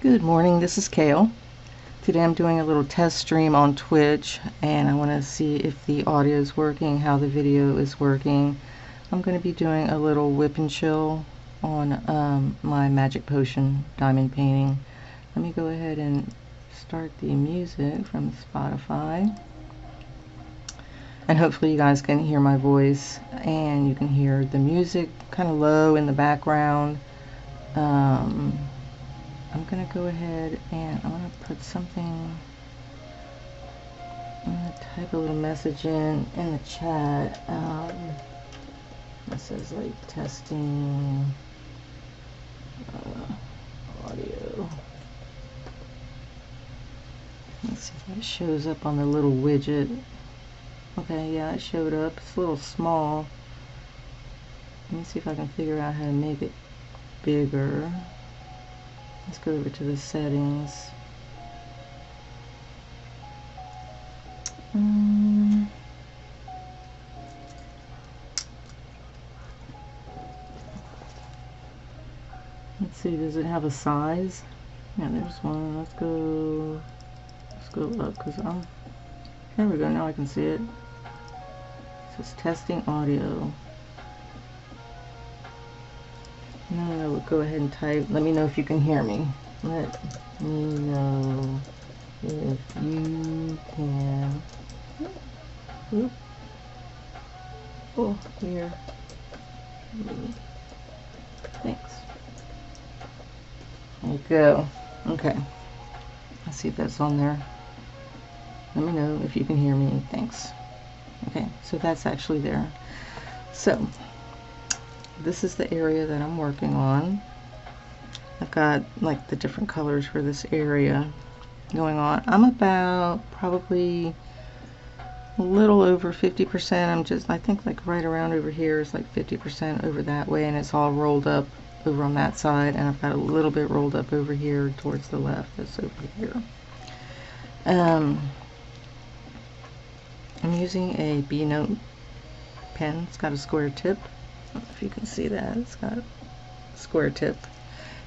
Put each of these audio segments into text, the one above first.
Good morning, this is Cail. Today I'm doing a little test stream on Twitch and I want to see if the audio is working, how the video is working. I'm going to be doing a little whip and chill on my magic potion diamond painting. Let me go ahead and start the music from Spotify. And hopefully you guys can hear my voice and you can hear the music kind of low in the background. I'm going to go ahead and I'm going to put something, I'm going to type a little message in the chat. It says like testing audio. Let's see if it shows up on the little widget. Okay, yeah, it showed up. It's a little small. Let me see if I can figure out how to make it bigger. Let's go over to the settings. Let's see, does it have a size? Yeah, there's one. Let's go up because there we go, now I can see it. It says testing audio. No, we'll go ahead and type. Let me know if you can hear me. Let me know if you can. Oop. Oh, here. Thanks. There you go. Okay. Let's see if that's on there. Let me know if you can hear me. Thanks. Okay, so that's actually there. So this is the area that I'm working on. I've got like the different colors for this area going on. I'm about probably a little over 50%. I think like right around over here is like 50% over that way, and it's all rolled up over on that side, and I've got a little bit rolled up over here towards the left. That's over here. I'm using a B note pen. It's got a square tip. I don't know if you can see that. It's got a square tip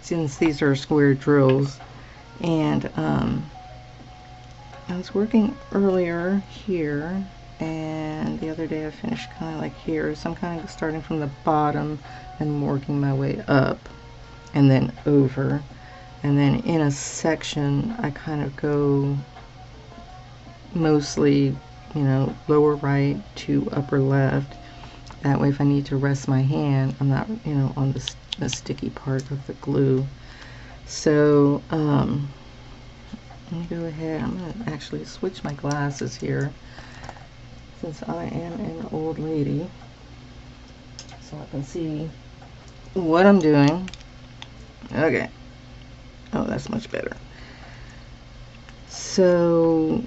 since these are square drills. And I was working earlier here, and the other day I finished kind of like here, so I'm kind of starting from the bottom and working my way up and then over, and then in a section I kind of go mostly, you know, lower right to upper left. That way if I need to rest my hand, I'm not, you know, on the sticky part of the glue. So let me go ahead. I'm going to actually switch my glasses here since I am an old lady, so I can see what I'm doing. Okay. Oh, that's much better. So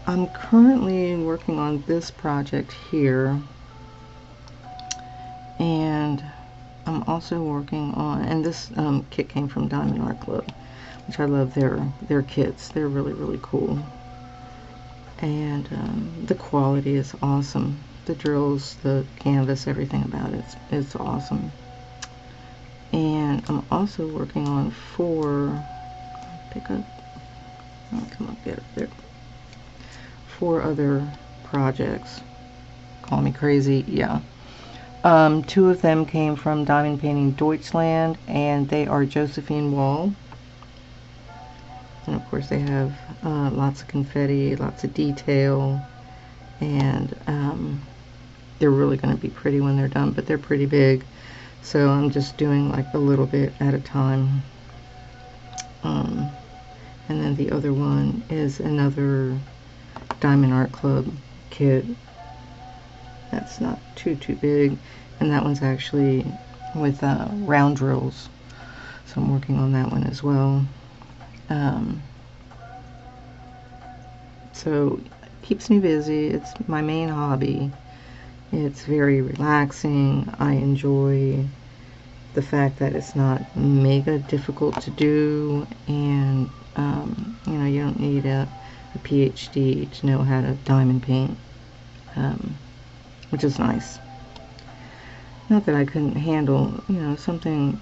I'm currently working on this project here, and I'm also working on, and this kit came from Diamond Art Club, which I love their kits. They're really, really cool, and the quality is awesome. The drills, the canvas, everything about it is awesome. And I'm also working on 4 other projects. Call me crazy, yeah. 2 of them came from Diamond Painting Deutschland, and they are Josephine Wall. And of course they have lots of confetti, lots of detail, and they're really going to be pretty when they're done, but they're pretty big. So I'm just doing like a little bit at a time. And then the other one is another Diamond Art Club kit. That's not too big, and that one's actually with round drills, so I'm working on that one as well. So it keeps me busy. It's my main hobby. It's very relaxing. I enjoy the fact that it's not mega difficult to do, and you know, you don't need a PhD to know how to diamond paint, which is nice. Not that I couldn't handle, you know, something,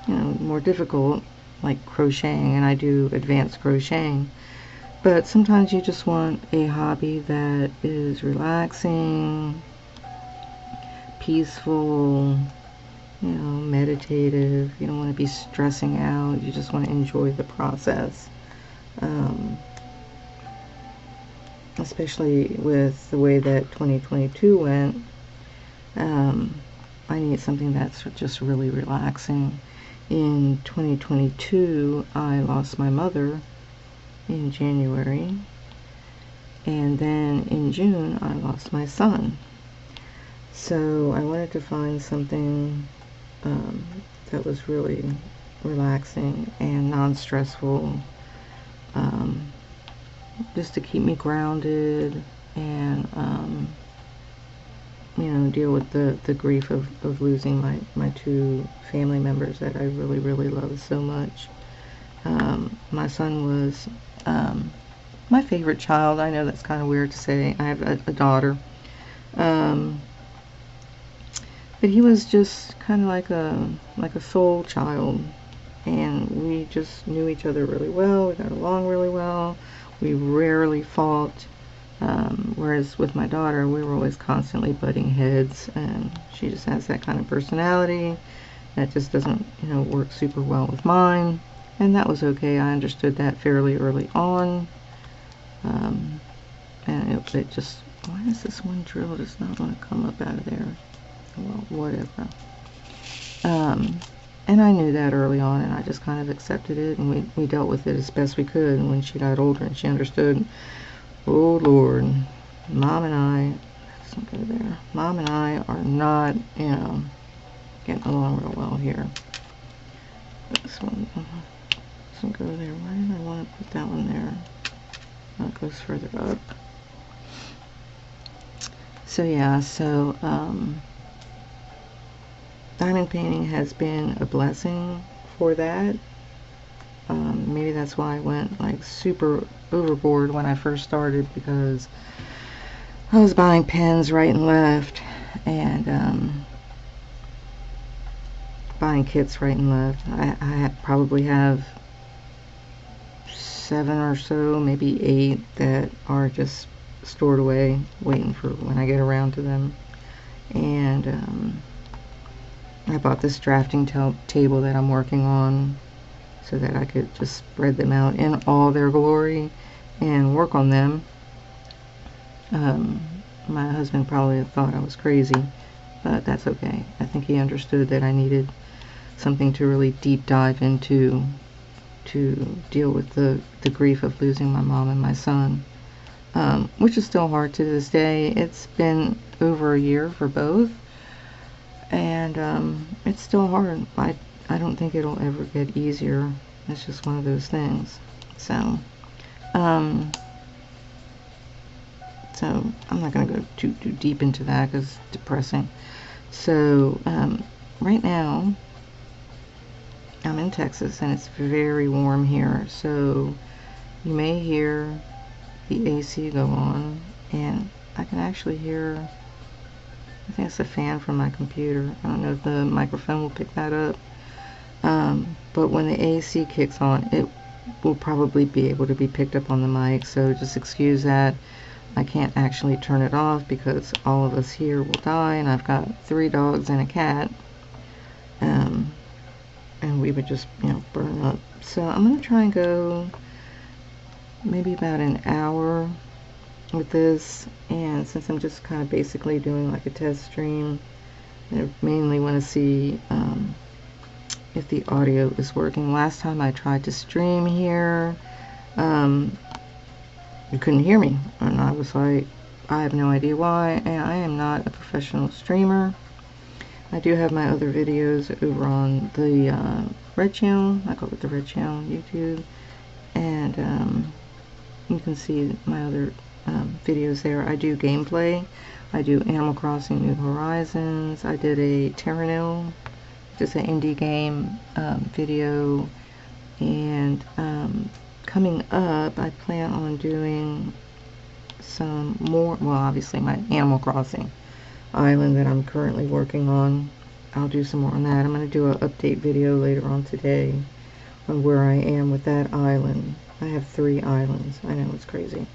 you know, more difficult, like crocheting, and I do advanced crocheting. But sometimes you just want a hobby that is relaxing, peaceful, you know, meditative. You don't want to be stressing out. You just want to enjoy the process. Especially with the way that 2022 went, I need something that's just really relaxing. In 2022, I lost my mother in January, and then in June, I lost my son. So I wanted to find something that was really relaxing and non-stressful, just to keep me grounded and you know, deal with the grief of losing my two family members that I really, really love so much. My son was my favorite child. I know that's kind of weird to say. I have a daughter. But he was just kind of like a soul child, and we just knew each other really well. We got along really well. We rarely fought. Whereas with my daughter, we were always constantly butting heads, and she just has that kind of personality that just doesn't, you know, work super well with mine. And that was okay. I understood that fairly early on. And it just, why is this one drill just not want to come up out of there? Well, whatever. And I knew that early on, and I just kind of accepted it, and we dealt with it as best we could. And when she got older and she understood, oh Lord, Mom and I, let's not go there. Mom and I are not, you know, getting along real well here. This one doesn't go there. Why did I want to put that one there? Oh, it goes further up. So yeah, so diamond painting has been a blessing for that. Maybe that's why I went like super overboard when I first started, because I was buying pens right and left, and buying kits right and left. I probably have 7 or so, maybe 8 that are just stored away waiting for when I get around to them. And I bought this drafting table that I'm working on so that I could just spread them out in all their glory and work on them. My husband probably thought I was crazy, but that's okay. I think he understood that I needed something to really deep dive into to deal with the grief of losing my mom and my son, which is still hard to this day. It's been over a year for both, and it's still hard. I don't think it'll ever get easier. It's just one of those things. So I'm not going to go too deep into that because it's depressing. So right now I'm in Texas, and it's very warm here, so you may hear the AC go on, and I can actually hear, I think it's a fan from my computer. I don't know if the microphone will pick that up, but when the AC kicks on, it will probably be able to be picked up on the mic, so just excuse that. I can't actually turn it off because all of us here will die, and I've got 3 dogs and a cat, and we would just, you know, burn up. So I'm going to try and go maybe about an hour with this, and since I'm just kind of basically doing like a test stream, I mainly want to see if the audio is working. Last time I tried to stream here, you couldn't hear me, and I was like, I have no idea why, and I am not a professional streamer. I do have my other videos over on the red channel. I call it the red channel on YouTube, and you can see my other videos there. I do gameplay. I do Animal Crossing New Horizons. I did a Terranil, just an indie game video, and coming up I plan on doing some more, well, obviously my Animal Crossing island that I'm currently working on. I'll do some more on that. I'm going to do an update video later on today on where I am with that island. I have 3 islands. I know, it's crazy.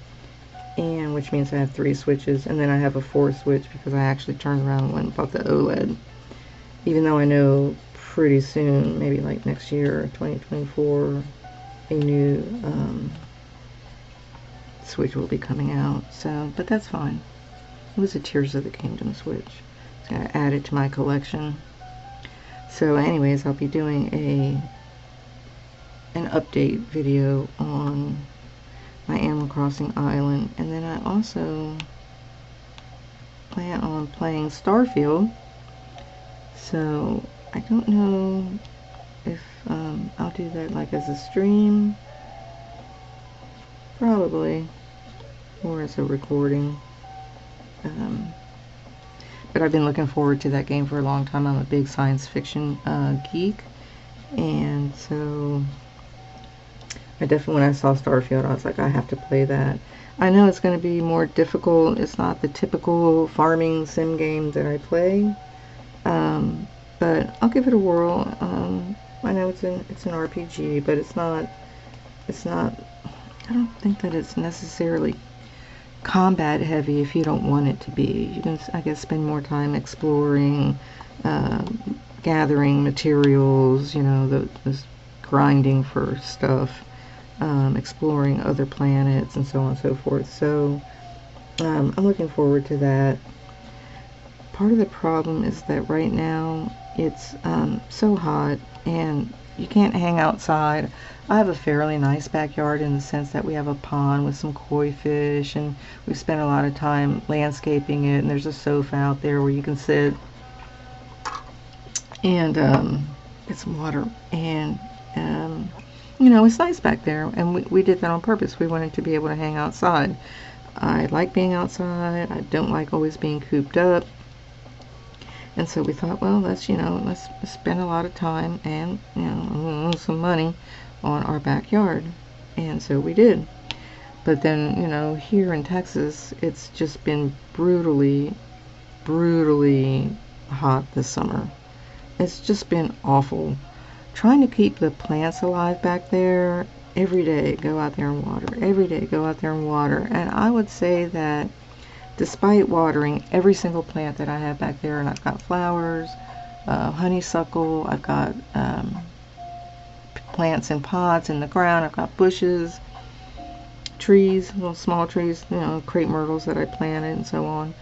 And which means I have 3 switches, and then I have a 4th switch because I actually turned around and went and bought the OLED. Even though I know pretty soon, maybe like next year, 2024, a new Switch will be coming out. So, but that's fine. It was a Tears of the Kingdom Switch. So I added to my collection. So anyways, I'll be doing an update video on my Animal Crossing island, and then I also plan on playing Starfield. So I don't know if I'll do that like as a stream, probably, or as a recording. But I've been looking forward to that game for a long time. I'm a big science fiction geek, and so I definitely, when I saw Starfield, I was like, I have to play that. I know it's going to be more difficult. It's not the typical farming sim game that I play, but I'll give it a whirl. I know it's an RPG, but it's not. I don't think that it's necessarily combat heavy if you don't want it to be. You can, I guess, spend more time exploring, gathering materials, you know, the grinding for stuff, exploring other planets, and so on and so forth. So I'm looking forward to that. Part of the problem is that right now it's so hot and you can't hang outside. I have a fairly nice backyard in the sense that we have a pond with some koi fish, and we've spent a lot of time landscaping it, and there's a sofa out there where you can sit and get some water, and you know, it's nice back there, and we did that on purpose. We wanted to be able to hang outside. I like being outside. I don't like always being cooped up. And so we thought, well, let's spend a lot of time and, you know, some money on our backyard. And so we did. But then, you know, here in Texas, it's just been brutally hot this summer. It's just been awful. Trying to keep the plants alive back there, every day go out there and water. Every day go out there and water. And I would say that despite watering every single plant that I have back there, and I've got flowers, honeysuckle, I've got plants in pots in the ground, I've got bushes, trees, little small trees, you know, crepe myrtles that I planted and so on.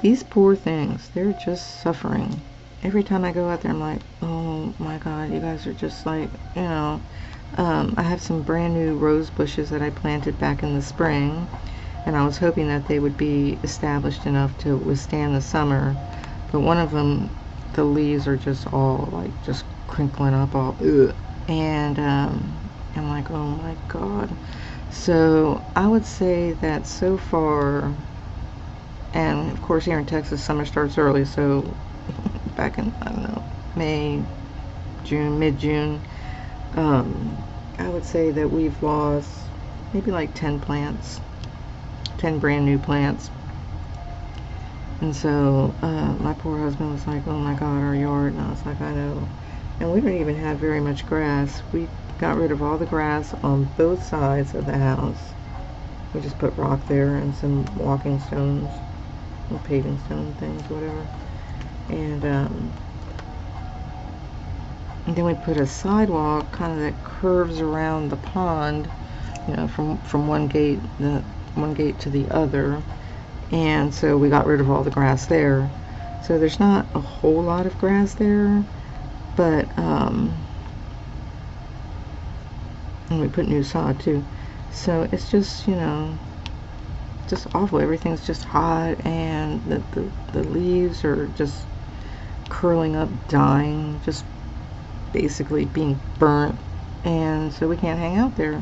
These poor things, they're just suffering. Every time I go out there, I'm like, oh my God, you guys are just like, you know. I have some brand new rose bushes that I planted back in the spring, and I was hoping that they would be established enough to withstand the summer, but one of them, the leaves are just all like just crinkling up all, ugh. And I'm like, oh my God. So I would say that so far, and of course here in Texas summer starts early, so back in, I don't know, May, June, mid-June, I would say that we've lost maybe like 10 plants, 10 brand new plants. And so my poor husband was like, oh my God, our yard. And I was like, I know. And we don't even have very much grass. We got rid of all the grass on both sides of the house. We just put rock there and some walking stones, and paving stone things, whatever. And then we put a sidewalk kind of that curves around the pond, you know, from one gate to the other. And so we got rid of all the grass there. So there's not a whole lot of grass there, but and we put new sod too. So it's just, you know, just awful. Everything's just hot, and the leaves are just curling up, dying, just basically being burnt, and so we can't hang out there.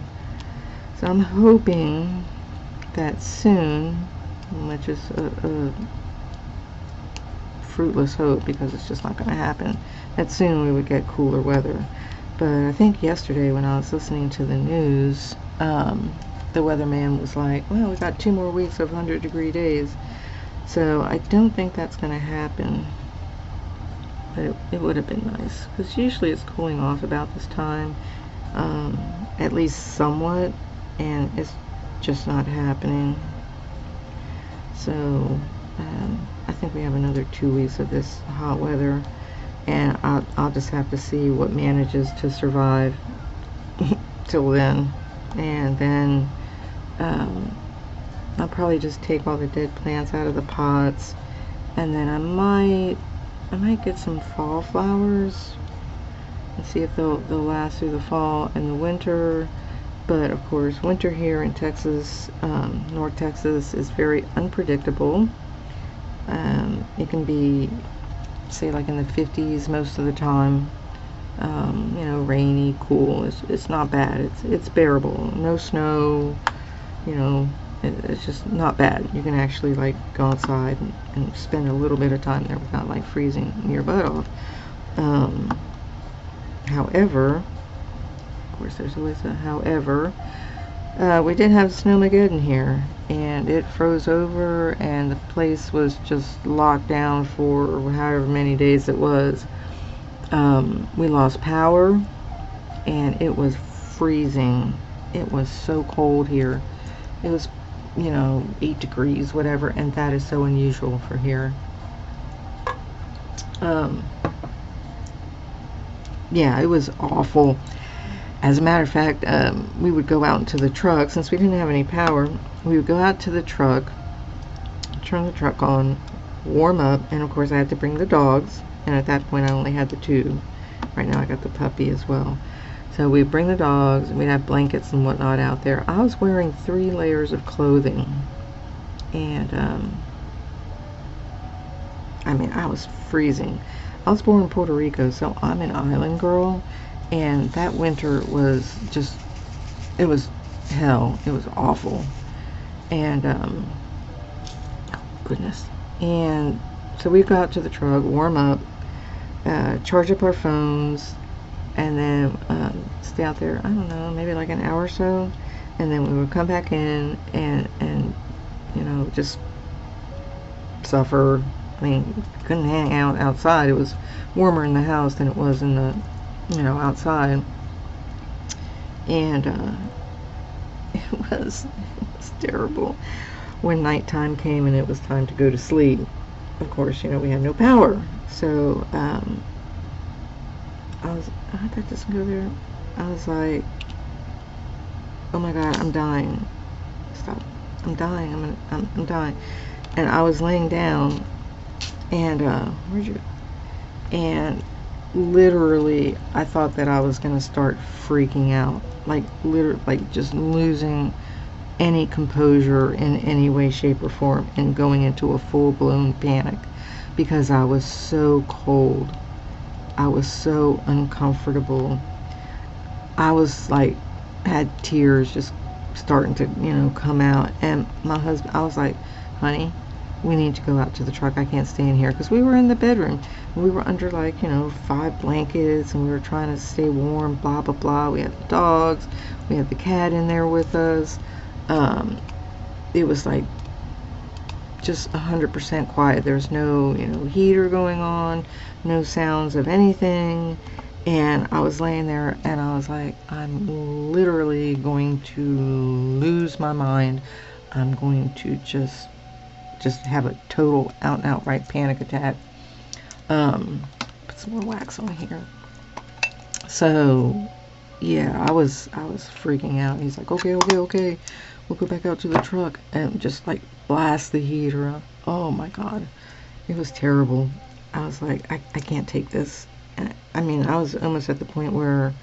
So I'm hoping that soon, which is a fruitless hope because it's just not going to happen, that soon we would get cooler weather. But I think yesterday when I was listening to the news, the weatherman was like, well, we got 2 more weeks of 100-degree days. So I don't think that's going to happen. But it would have been nice, because usually it's cooling off about this time, at least somewhat, and it's just not happening. So I think we have another 2 weeks of this hot weather, and I'll just have to see what manages to survive till then. And then I'll probably just take all the dead plants out of the pots, and then I might get some fall flowers and see if they'll last through the fall and the winter. But of course, winter here in Texas, North Texas, is very unpredictable. It can be, say, like in the 50s most of the time. You know, rainy, cool. It's not bad. It's bearable. No snow. You know, it's just not bad. You can actually like go outside and spend a little bit of time there without like freezing your butt off. However, of course, there's always a however. We did have Snowmageddon here, and it froze over, and the place was just locked down for however many days it was. We lost power, and it was freezing. It was so cold here. It was, you know, 8 degrees, whatever, and that is so unusual for here. Yeah, it was awful. As a matter of fact, we would go out into the truck. Since we didn't have any power, we would go out to the truck, turn the truck on, warm up, and of course I had to bring the dogs, and at that point I only had the 2. Right now I got the puppy as well. So we'd bring the dogs, and we'd have blankets and whatnot out there. I was wearing 3 layers of clothing, and I mean, I was freezing. I was born in Puerto Rico, so I'm an island girl, and that winter was just, it was hell. It was awful. And oh goodness. And so we go out to the truck, warm up, charge up our phones, and then stay out there, I don't know, maybe like an hour or so, and then we would come back in and you know, just suffer. I mean, couldn't hang out outside. It was warmer in the house than it was in the, you know, outside. And it was terrible. When nighttime came and it was time to go to sleep, of course, you know, we had no power. So that doesn't go there. I was like, oh my God, I'm dying. Stop. I'm dying. I'm dying. And I was laying down, and and literally I thought that I was gonna start freaking out, like literally, like just losing any composure in any way, shape, or form, and going into a full-blown panic because I was so cold. I was so uncomfortable. I was like, had tears just starting to, you know, come out. And my husband, I was like, honey, we need to go out to the truck. I can't stay in here, because we were in the bedroom. We were under, like, you know, 5 blankets, and we were trying to stay warm, blah, blah, blah. We had the dogs. We had the cat in there with us. It was like just 100% quiet. There's no, you know, heater going on, no sounds of anything. And I was laying there, and I was like, I'm literally going to lose my mind. I'm going to just have a total out and outright panic attack. Put some more wax on here. So yeah, I was freaking out. He's like, okay, we'll go back out to the truck, and just like blast the heater up. Oh my God, it was terrible. I was like, I can't take this. And I mean, I was almost at the point where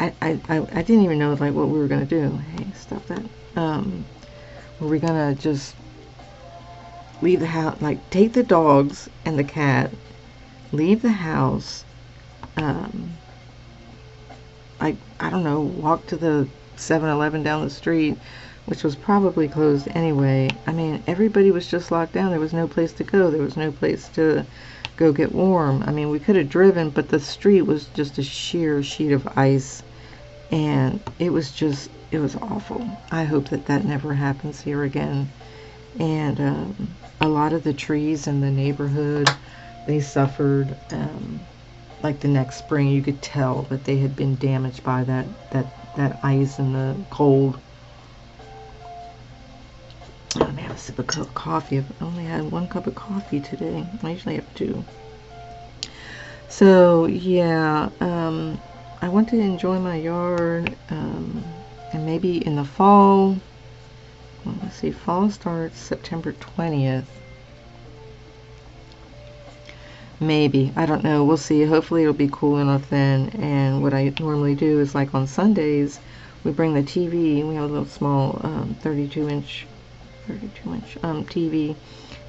I didn't even know like what we were gonna do. Hey, stop that. Were we gonna just leave the house, like take the dogs and the cat, leave the house, like, I don't know, walk to the 7-Eleven down the street, which was probably closed anyway. I mean, everybody was just locked down. There was no place to go. There was no place to go get warm. I mean, we could have driven, but the street was just a sheer sheet of ice, and it was awful. I hope that never happens here again. And a lot of the trees in the neighborhood, they suffered. like the next spring, you could tell that they had been damaged by that ice and the cold. Let me have a sip of coffee. I've only had 1 cup of coffee today. I usually have 2. So yeah, I want to enjoy my yard, and maybe in the fall. Well, let's see, fall starts September 20th. Maybe, I don't know, we'll see. Hopefully it'll be cool enough then. And what I normally do is, like on Sundays, we bring the TV. We have a little small 32-inch TV,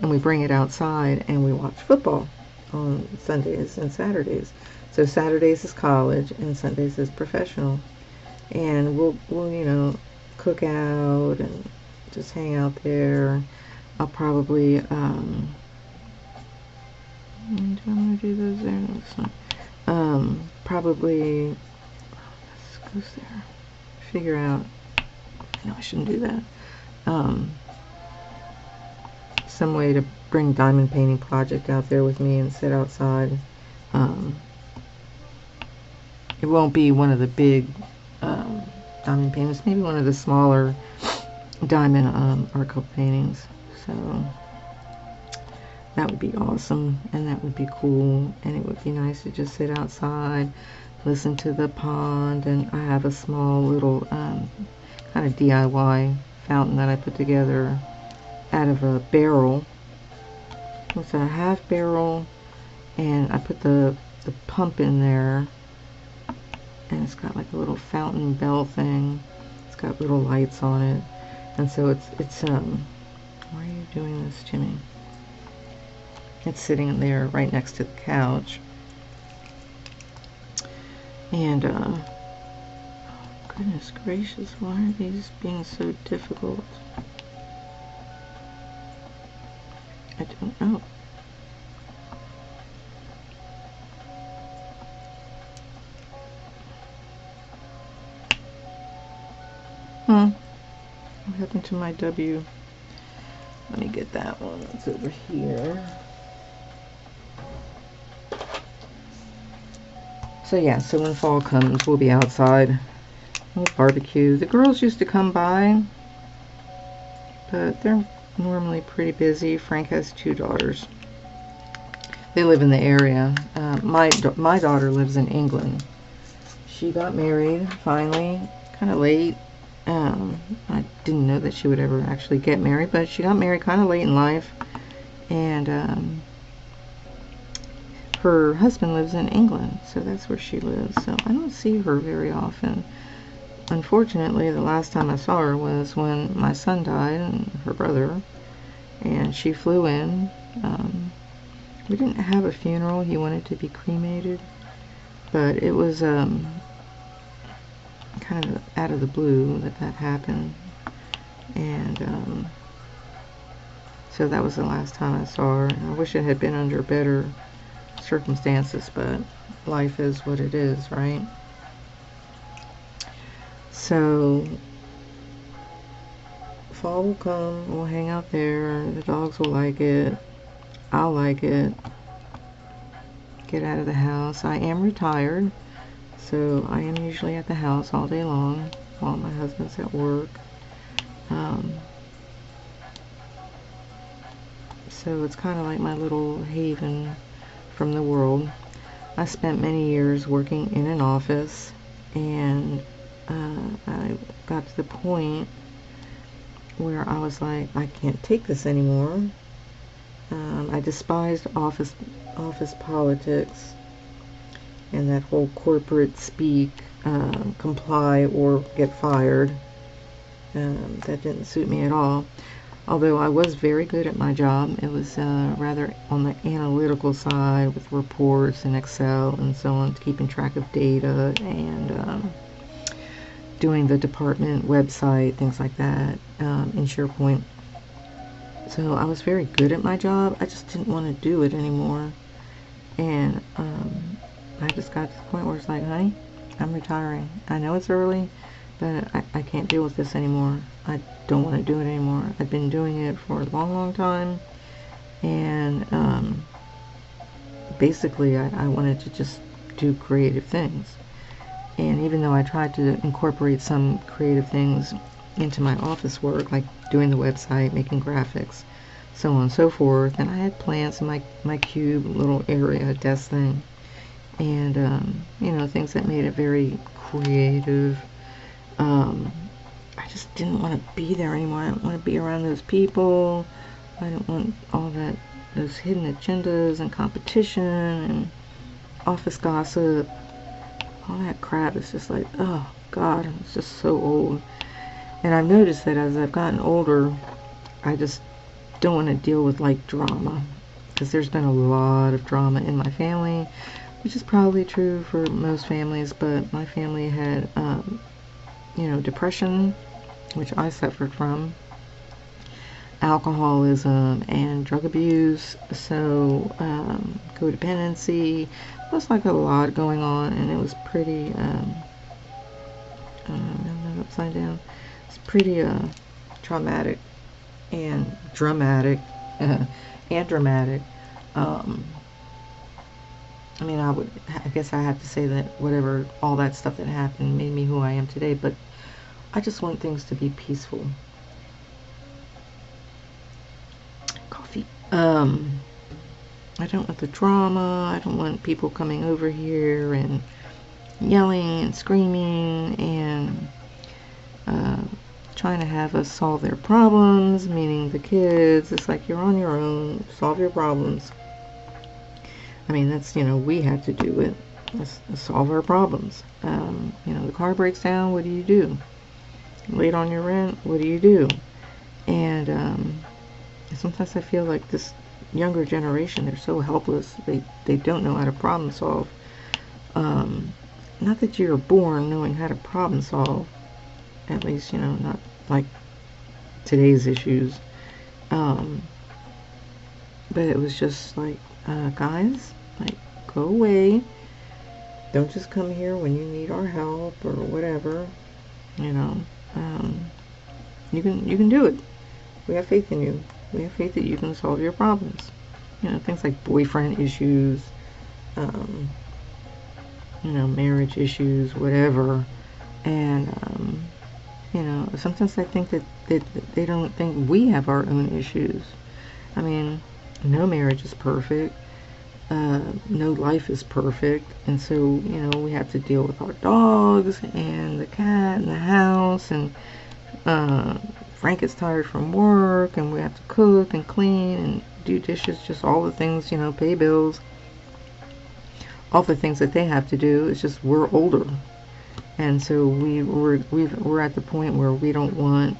and we bring it outside and we watch football on Sundays and Saturdays. So Saturdays is college and Sundays is professional, and we'll you know, cook out and just hang out there. I'll probably do I'm gonna do those there. No, it's not. Probably this goes there. Figure out. No, I shouldn't do that. Some way to bring diamond painting project out there with me and sit outside. It won't be one of the big diamond paintings, maybe one of the smaller diamond art coat paintings. So that would be awesome, and that would be cool, and it would be nice to just sit outside, listen to the pond. And I have a small little kind of DIY fountain that I put together out of a barrel. It's a half barrel, and I put the pump in there, and it's got like a little fountain bell thing. It's got little lights on it, and so it's why are you doing this, Jimmy? It's sitting there right next to the couch, and oh, goodness gracious, why are these being so difficult? I don't know. What happened to my W? Let me get that one. It's over here. So yeah, so when fall comes, we'll be outside. We'll barbecue. The girls used to come by, but they're normally pretty busy. Frank has 2 daughters. They live in the area. My daughter lives in England. She got married finally, kind of late. I didn't know that she would ever actually get married, but she got married kind of late in life, and her husband lives in England, so that's where she lives. So I don't see her very often. Unfortunately, the last time I saw her was when my son died, and her brother, and she flew in. We didn't have a funeral. He wanted to be cremated, but it was kind of out of the blue that happened, and so that was the last time I saw her. I wish it had been under better circumstances, but life is what it is, right? So fall will come, we'll hang out there, the dogs will like it, I'll like it, get out of the house. I am retired, so I am usually at the house all day long while my husband's at work. So it's kind of like my little haven from the world. I spent many years working in an office, and I got to the point where I was like, I can't take this anymore. I despised office politics and that whole corporate speak, comply or get fired. That didn't suit me at all. Although I was very good at my job, it was rather on the analytical side with reports and Excel and so on, keeping track of data and doing the department website, things like that, in SharePoint. So I was very good at my job. I just didn't want to do it anymore. And I just got to the point where it's like, honey, I'm retiring. I know it's early, but I can't deal with this anymore. I don't want to do it anymore. I've been doing it for a long, long time, and basically I wanted to just do creative things. And even though I tried to incorporate some creative things into my office work, like doing the website, making graphics, so on and so forth, and I had plants in my cube little area desk thing, and you know, things that made it very creative. I just didn't want to be there anymore. I didn't want to be around those people. I didn't want all that, those hidden agendas and competition and office gossip. All that crap is just like, oh God, it's just so old. And I've noticed that as I've gotten older, I just don't want to deal with like drama, because there's been a lot of drama in my family, which is probably true for most families, but my family had, you know, depression, which I suffered from, alcoholism and drug abuse, so codependency. There's like a lot going on, and it was pretty, upside down. It's pretty traumatic and dramatic, I mean, I guess I have to say that whatever, all that stuff that happened made me who I am today, but I just want things to be peaceful. Coffee. I don't want the drama. I don't want people coming over here and yelling and screaming and trying to have us solve their problems, meaning the kids. It's like, you're on your own, solve your problems. I mean, that's, you know, we have to do it. Let's solve our problems. You know, the car breaks down, what do you do? Late on your rent, what do you do? And sometimes I feel like this younger generation, they're so helpless. They don't know how to problem solve. Not that you're born knowing how to problem solve, at least, you know, not like today's issues. But it was just like, guys, like, go away. Don't just come here when you need our help or whatever. You know, you can do it. We have faith in you. We have faith that you can solve your problems. You know, things like boyfriend issues, you know, marriage issues, whatever. And you know, sometimes I think that they don't think we have our own issues. I mean, no marriage is perfect. No life is perfect. And so, you know, we have to deal with our dogs and the cat and the house. And Frank is tired from work, and we have to cook and clean and do dishes, just all the things, you know, pay bills. All the things that they have to do. It's just we're older. And so we're at the point where we don't want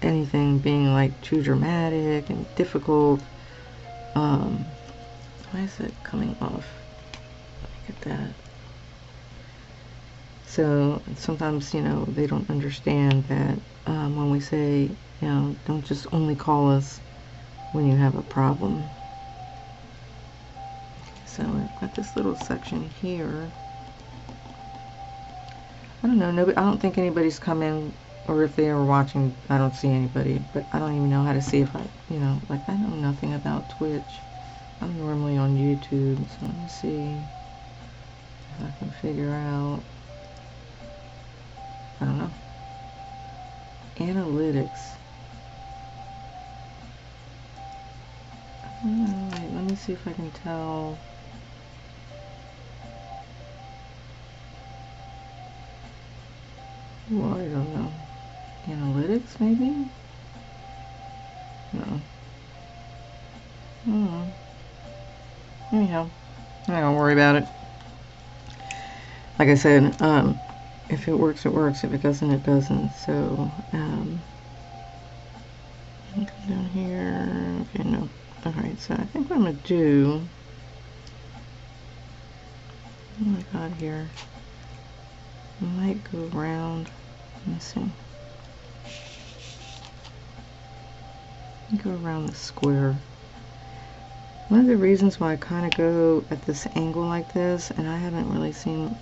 anything being like too dramatic and difficult. Why is it coming off? Let me get that. So sometimes, you know, they don't understand that when we say, you know, don't just only call us when you have a problem. So I've got this little section here. I don't know, I don't think anybody's come in, or if they are watching, I don't see anybody, but I don't even know how to see if I, you know, like, I know nothing about Twitch. I'm normally on YouTube, so let me see if I can figure out, I don't know, analytics. Wait, let me see if I can tell. Well, I don't know. Analytics, maybe? No. I don't know. Anyhow, I don't worry about it. Like I said, if it works, it works. If it doesn't, it doesn't. So, come down here. Okay, no. Alright, so I think what I'm going to do, what I got here, I might go around, let me see, go around the square. One of the reasons why I kind of go at this angle like this, and I haven't really seen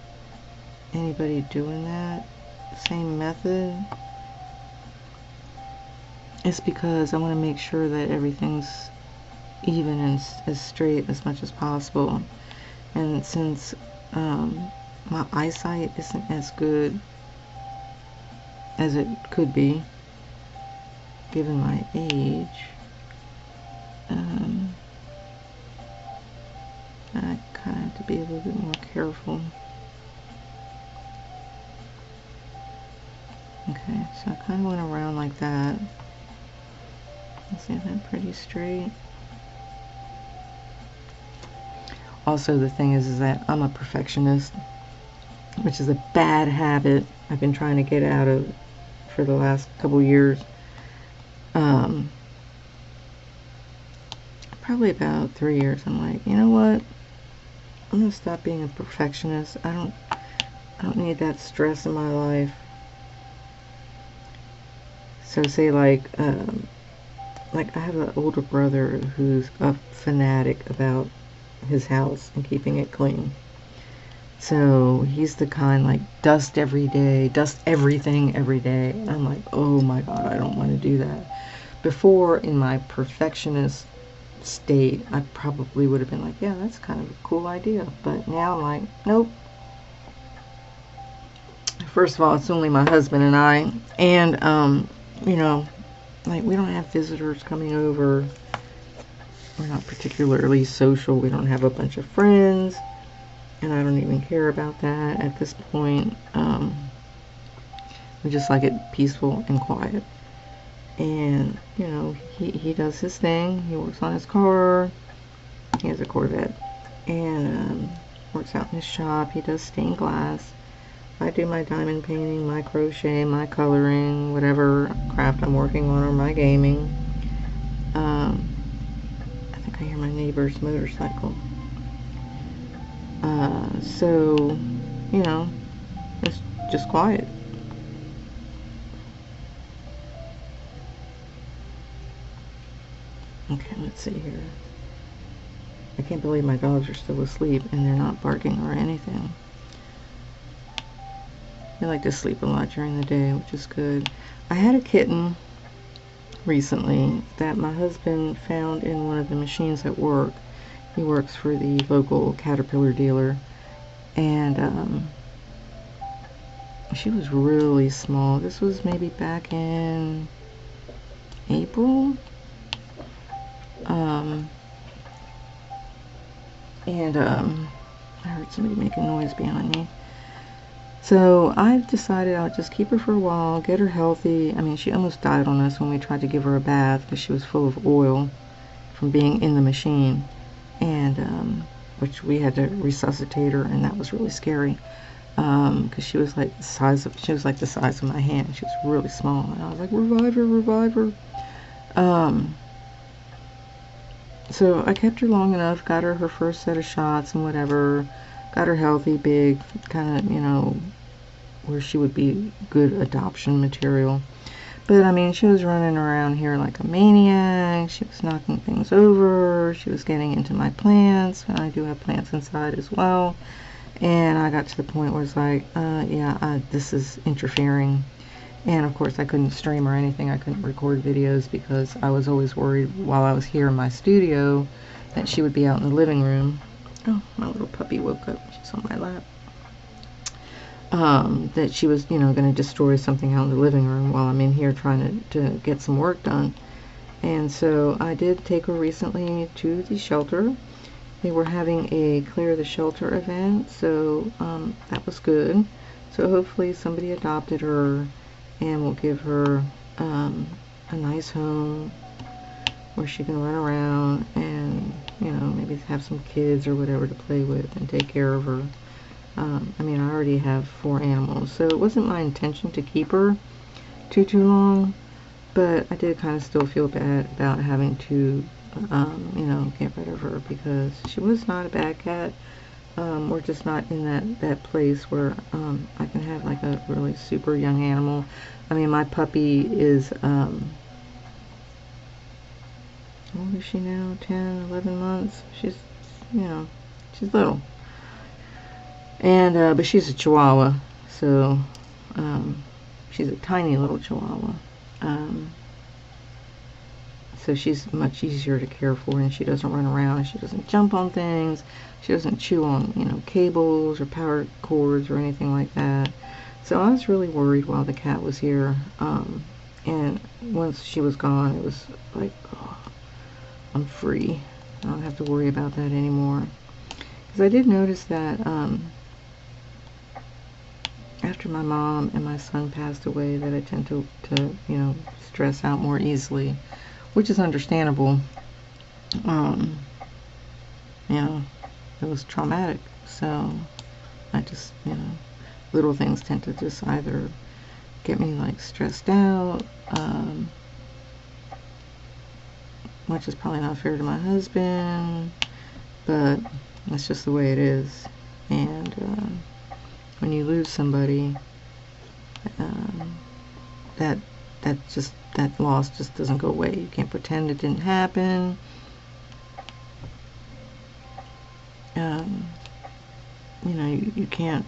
anybody doing that same method, is because I want to make sure that everything's even and as straight as much as possible. And since my eyesight isn't as good as it could be, given my age, I kind of have to be a little bit more careful. Okay, so I kind of went around like that. See that pretty straight. Also, the thing is that I'm a perfectionist, which is a bad habit I've been trying to get out of for the last couple years. Probably about 3 years. I'm like, you know what? I'm gonna stop being a perfectionist. I don't need that stress in my life. So say like I have an older brother who's a fanatic about his house and keeping it clean. So he's the kind like dust every day, dust everything every day. And I'm like, oh my God, I don't want to do that. Before, in my perfectionist state, I probably would have been like, yeah, that's kind of a cool idea. But now I'm like, nope. First of all, it's only my husband and I. And, you know, like we don't have visitors coming over. We're not particularly social. We don't have a bunch of friends. And I don't even care about that at this point. We just like it peaceful and quiet. And, you know, he does his thing. He works on his car. He has a Corvette. And works out in his shop. He does stained glass. I do my diamond painting, my crochet, my coloring, whatever craft I'm working on, or my gaming. I think I hear my neighbor's motorcycle. So, you know, it's just quiet. Okay, let's see here. I can't believe my dogs are still asleep and they're not barking or anything. They like to sleep a lot during the day, which is good. I had a kitten recently that my husband found in one of the machines at work. He works for the local Caterpillar dealer. And she was really small. This was maybe back in April. I heard somebody making noise behind me. So I've decided I'll just keep her for a while, get her healthy. I mean, she almost died on us when we tried to give her a bath because she was full of oil from being in the machine. And which we had to resuscitate her, and that was really scary because she was like the size of my hand. She was really small, and I was like, revive her, revive her. So I kept her long enough, got her first set of shots and whatever, got her healthy, big, kind of, you know, where she would be good adoption material. But I mean, she was running around here like a maniac. She was knocking things over. She was getting into my plants. I do have plants inside as well. And I got to the point where it's like, this is interfering. And of course I couldn't stream or anything. I couldn't record videos because I was always worried while I was here in my studio that she would be out in the living room. Oh, my little puppy woke up. She's on my lap. That she was, you know, going to destroy something out in the living room while I'm in here trying to get some work done. And so I did take her recently to the shelter. They were having a Clear the Shelter event, so that was good. So hopefully somebody adopted her and will give her a nice home where she can run around and, you know, maybe have some kids or whatever to play with and take care of her. I mean, I already have 4 animals, so it wasn't my intention to keep her too long, but I did kind of still feel bad about having to, you know, get rid of her because she was not a bad cat. We're just not in that place where I can have like a really super young animal. I mean, my puppy is, how old is she now? 10, 11 months? She's, you know, she's little. And, but she's a Chihuahua, so, she's a tiny little Chihuahua. So she's much easier to care for, and she doesn't run around. She doesn't jump on things. She doesn't chew on, you know, cables or power cords or anything like that. So I was really worried while the cat was here. And once she was gone, it was like, oh, I'm free. I don't have to worry about that anymore. Because I did notice that after my mom and my son passed away, that I tend to you know, stress out more easily, which is understandable. You know, it was traumatic, so I just, you know, little things tend to just either get me like stressed out, which is probably not fair to my husband, but that's just the way it is. And when you lose somebody, that loss just doesn't go away. You can't pretend it didn't happen. You know, you can't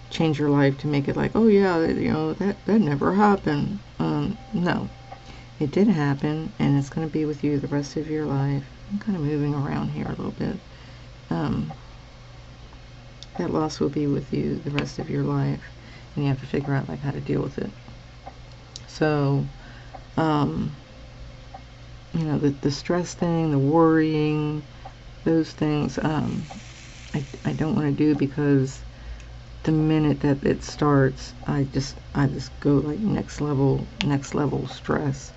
change your life to make it like, oh yeah, you know, that never happened. No, it did happen, and it's going to be with you the rest of your life. I'm kind of moving around here a little bit. That loss will be with you the rest of your life, and you have to figure out like how to deal with it. So, you know, the stress thing, the worrying, those things, I don't want to do, because the minute that it starts, I just go like next level stress,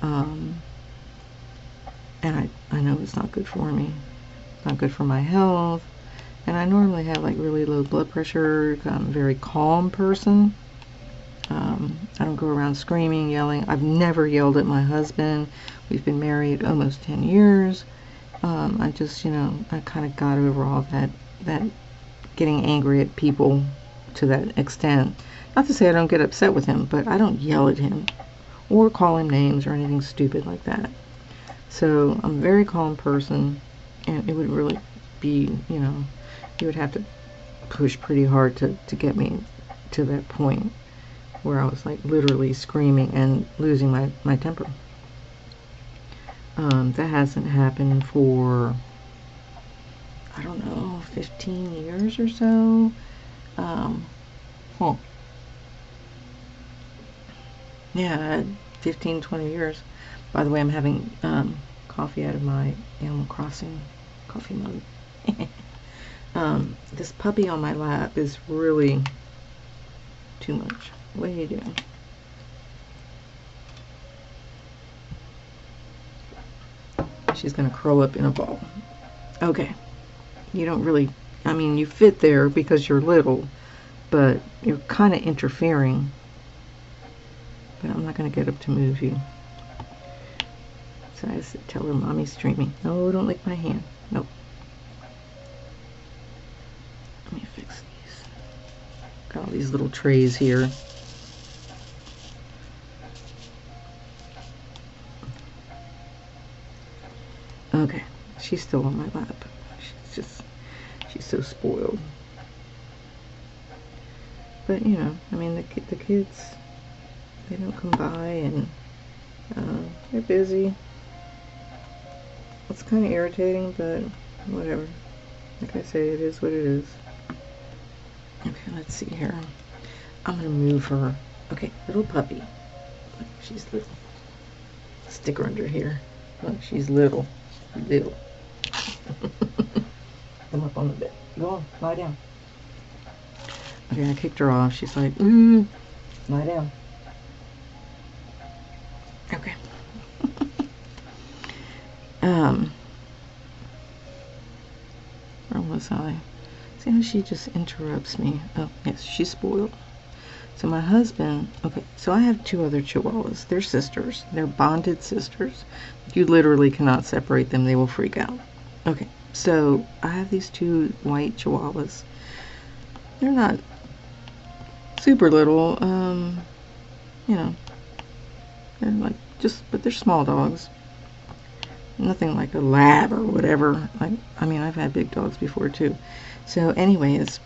and I know it's not good for me. It's not good for my health. And I normally have like really low blood pressure. I'm a very calm person. I don't go around screaming, yelling. I've never yelled at my husband. We've been married almost 10 years. I just, you know, I kind of got over all that getting angry at people to that extent. Not to say I don't get upset with him, but I don't yell at him or call him names or anything stupid like that. So I'm a very calm person, and it would really be, you know, you would have to push pretty hard to get me to that point where I was like literally screaming and losing my temper. That hasn't happened for, I don't know, 15 years or so. Yeah, 15, 20 years. By the way, I'm having coffee out of my Animal Crossing coffee mug. This puppy on my lap is really too much. What are you doing? She's gonna curl up in a ball. Okay. You don't really, I mean, you fit there because you're little, but you're kind of interfering. But I'm not gonna get up to move you. So I just tell her mommy's streaming. No, don't lick my hand. Nope. Let me fix these. Got all these little trays here. Okay, she's still on my lap. She's so spoiled. But you know, I mean, the kids, they don't come by, and they're busy. It's kind of irritating, but whatever. Like I say, it is what it is. Okay, let's see here. I'm gonna move her. Okay, little puppy. Look, she's little. Stick her under here. Look, she's little. Little. Come up on the bed. Go on, lie down. Okay, I kicked her off. She's like, lie down. Okay. Where was I? See how she just interrupts me? Oh, yes, she's spoiled. So my husband, okay, so I have 2 other Chihuahuas. They're sisters. They're bonded sisters. You literally cannot separate them. They will freak out. Okay, so I have these 2 white Chihuahuas. They're not super little, you know, they're like but they're small dogs. Nothing like a lab or whatever. Like, I mean, I've had big dogs before too. So anyways,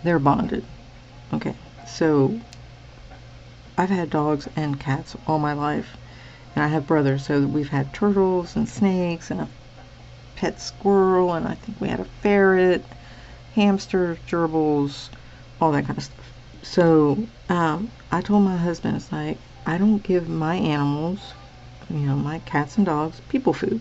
they're bonded. Okay, so I've had dogs and cats all my life, And I have brothers, so we've had turtles and snakes and a pet squirrel, and I think we had a ferret, hamster, gerbils, all that kind of stuff. So I told my husband, it's like, I don't give my animals, my cats and dogs, people food.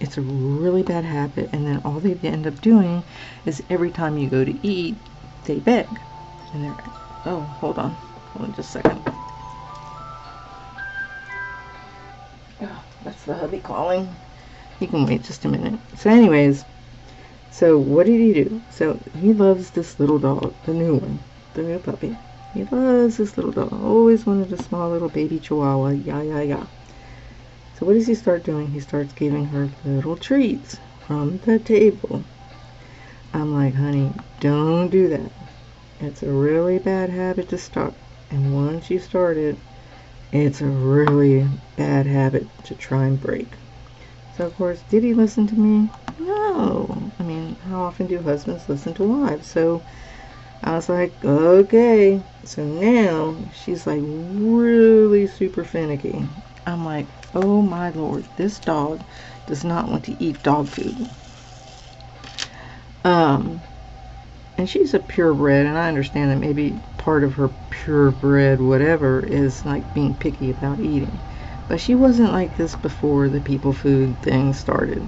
It's a really bad habit, and then all they end up doing is every time you go to eat, they beg. And they're, oh, hold on just a second. Oh, that's the hubby calling. You can wait just a minute. So anyways, so what did he do? So he loves this little dog, the new one, the new puppy. He loves this little dog. Always wanted a small little baby chihuahua. Yeah. So what does he start doing? He starts giving her little treats from the table. I'm like, honey, don't do that. It's a really bad habit to start. And once you start it, it's a really bad habit to try and break. So of course, did he listen to me? No. I mean, how often do husbands listen to wives? So I was like, okay. So now she's like really super finicky. I'm like, oh my Lord, this dog does not want to eat dog food. And she's a purebred, and I understand that maybe part of her purebred whatever is like being picky about eating. But she wasn't like this before the people food thing started.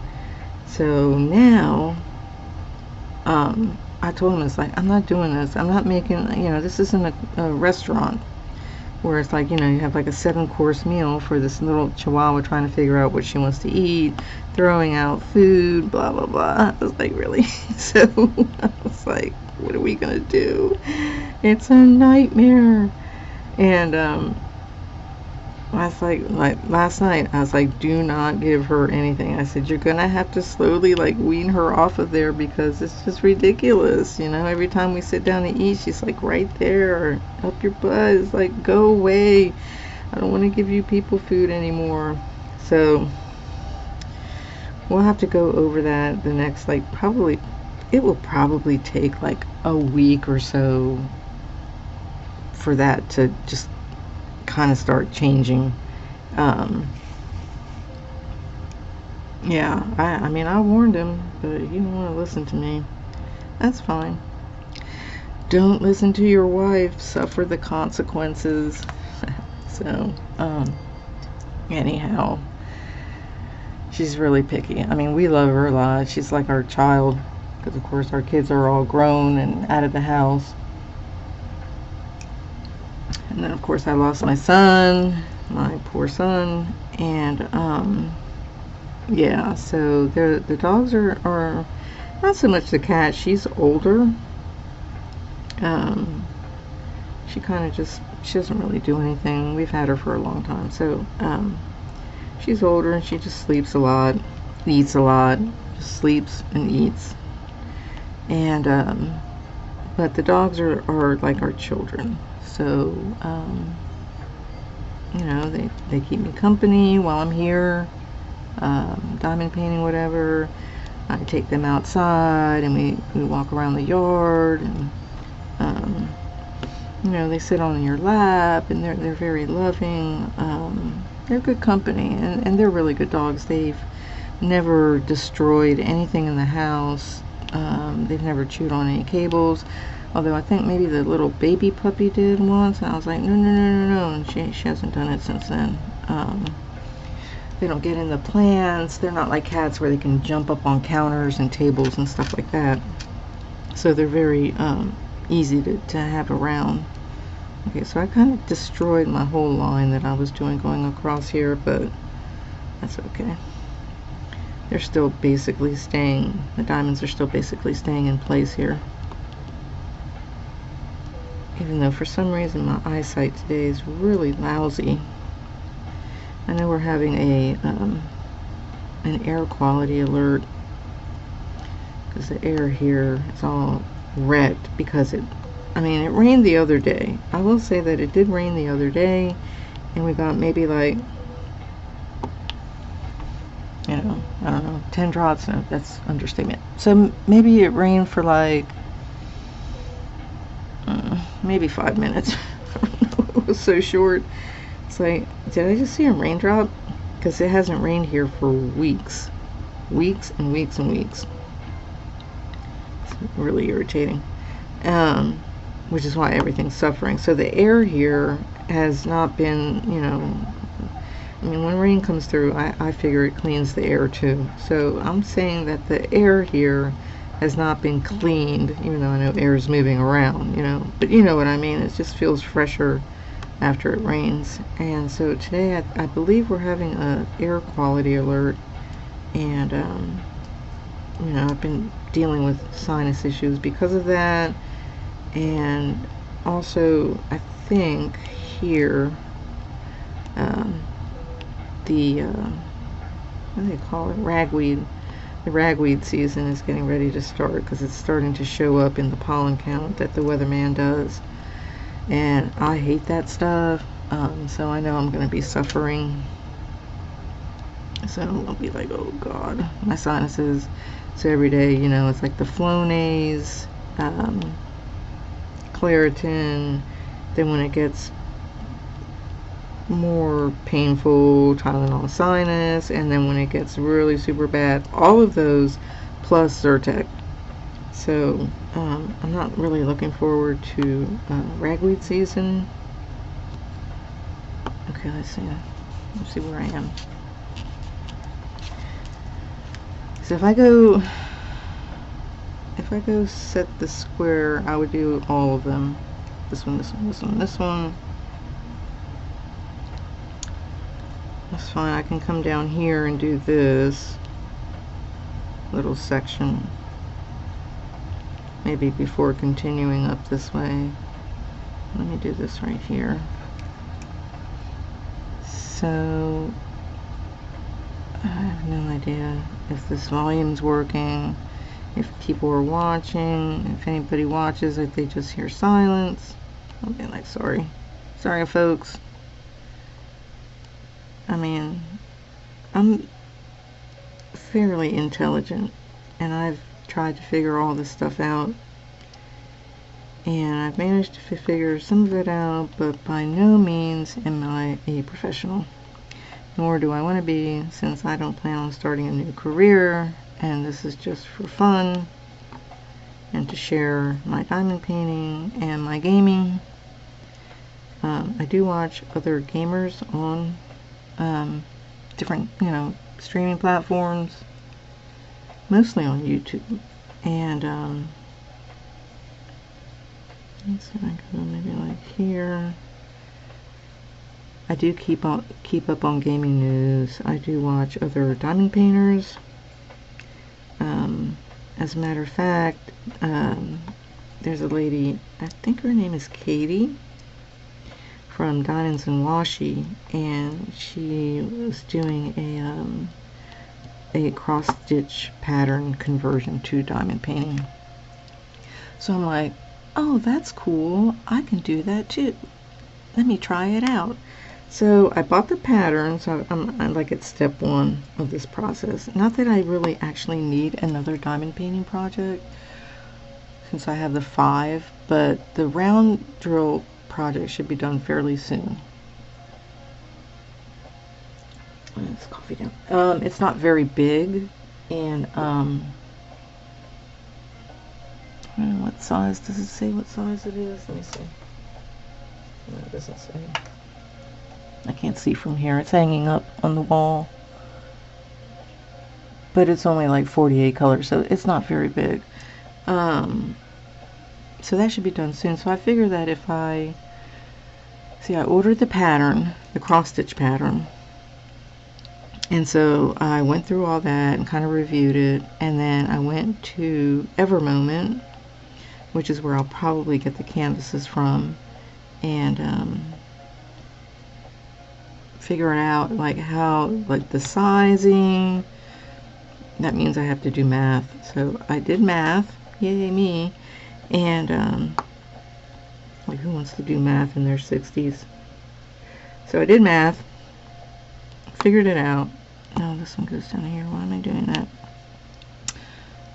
So now, I told him, it's like, I'm not doing this. I'm not making, this isn't a restaurant where it's like, you have like a 7-course meal for this little chihuahua trying to figure out what she wants to eat, throwing out food, blah, blah, blah. I was like, really? So I was like, what are we going to do? It's a nightmare. And I was like last night, I was like, do not give her anything. I said, you're going to have to slowly like wean her off of there because it's just ridiculous. Every time we sit down to eat, she's like right there, up your butt. It's like, go away. I don't want to give you people food anymore. So we'll have to go over that the next, it will probably take like a week or so for that to just kind of start changing. Yeah, I mean, I warned him, but he don't want to listen to me. That's fine. Don't listen to your wife, suffer the consequences. So, anyhow, she's really picky. I mean, we love her a lot. She's like our child, because of course our kids are all grown and out of the house. And then of course I lost my son, my poor son, and yeah, so the dogs are not so much the cat. She's older. She kind of she doesn't really do anything. We've had her for a long time, so she's older and she just sleeps a lot, eats a lot, just sleeps and eats. And but the dogs are like our children. So, they keep me company while I'm here, diamond painting, whatever. I take them outside and we walk around the yard, and, they sit on your lap, and they're very loving. They're good company, and they're really good dogs. They've never destroyed anything in the house. They've never chewed on any cables. Although I think maybe the little baby puppy did once, and I was like, no, and she hasn't done it since then. They don't get in the plants. They're not like cats where they can jump up on counters and tables and stuff like that. So they're very easy to have around. Okay, so I kind of destroyed my whole line that I was doing going across here, but that's okay. They're still basically staying, the diamonds are still basically staying in place here. Even though for some reason my eyesight today is really lousy. I know we're having an air quality alert because the air here is all wrecked because it rained the other day. I will say that it did rain the other day, and we got maybe like, I don't know, 10 drops. No, that's understatement. So maybe it rained for like maybe 5 minutes. was so short. It's like, did I just see a raindrop? Because it hasn't rained here for weeks. Weeks and weeks and weeks. It's really irritating. Which is why everything's suffering. So the air here has not been, you know, I mean, when rain comes through, I figure it cleans the air too. So I'm saying that the air here has not been cleaned, even though I know air is moving around, you know. But you know what I mean. It just feels fresher after it rains. And so today, I believe we're having a air quality alert. And, you know, I've been dealing with sinus issues because of that. And also, I think here, what do they call it? Ragweed. The ragweed season is getting ready to start because it's starting to show up in the pollen count that the weatherman does. And I hate that stuff. So I know I'm going to be suffering. So I'll be like, oh God, my sinuses. So every day, you know, it's like the Flonase, Claritin. Then when it gets more painful, Tylenol sinus, and then when it gets really super bad, all of those plus Zyrtec. So I'm not really looking forward to ragweed season. Okay, let's see where I am. So if I go set the square, I would do all of them. This one, this one, this one, this one. That's fine. I can come down here and do this little section. Maybe before continuing up this way. Let me do this right here. So I have no idea if this volume's working, if people are watching, if anybody watches, if they just hear silence. I'll be like, sorry folks. I mean, I'm fairly intelligent, and I've tried to figure all this stuff out, and I've managed to figure some of it out, but by no means am I a professional, nor do I want to be, since I don't plan on starting a new career, and this is just for fun and to share my diamond painting and my gaming. I do watch other gamers on different, you know, streaming platforms, mostly on YouTube. And let's see if I can go maybe like here. I do keep up on gaming news. I do watch other diamond painters. As a matter of fact, there's a lady, I think her name is Katie, from Diamonds and Washi, and she was doing a cross stitch pattern conversion to diamond painting. So I'm like, oh, that's cool, I can do that too, let me try it out. So I bought the pattern, so I'm like at step 1 of this process. Not that I really actually need another diamond painting project since I have the 5, but the round drill project should be done fairly soon. It's coffee down. It's not very big, and I don't know what size. Does it say what size it is? Let me see. No, it doesn't say. I can't see from here. It's hanging up on the wall, but it's only like 48 colors, so it's not very big. So that should be done soon. So I figure that if I ordered the pattern, the cross stitch pattern, and so I went through all that and kind of reviewed it, and then I went to Evermoment, which is where I'll probably get the canvases from, and figure out like how, like the sizing. That means I have to do math. So I did math, yay me. And like, who wants to do math in their 60s? So I did math, figured it out. Oh, this one goes down here. Why am I doing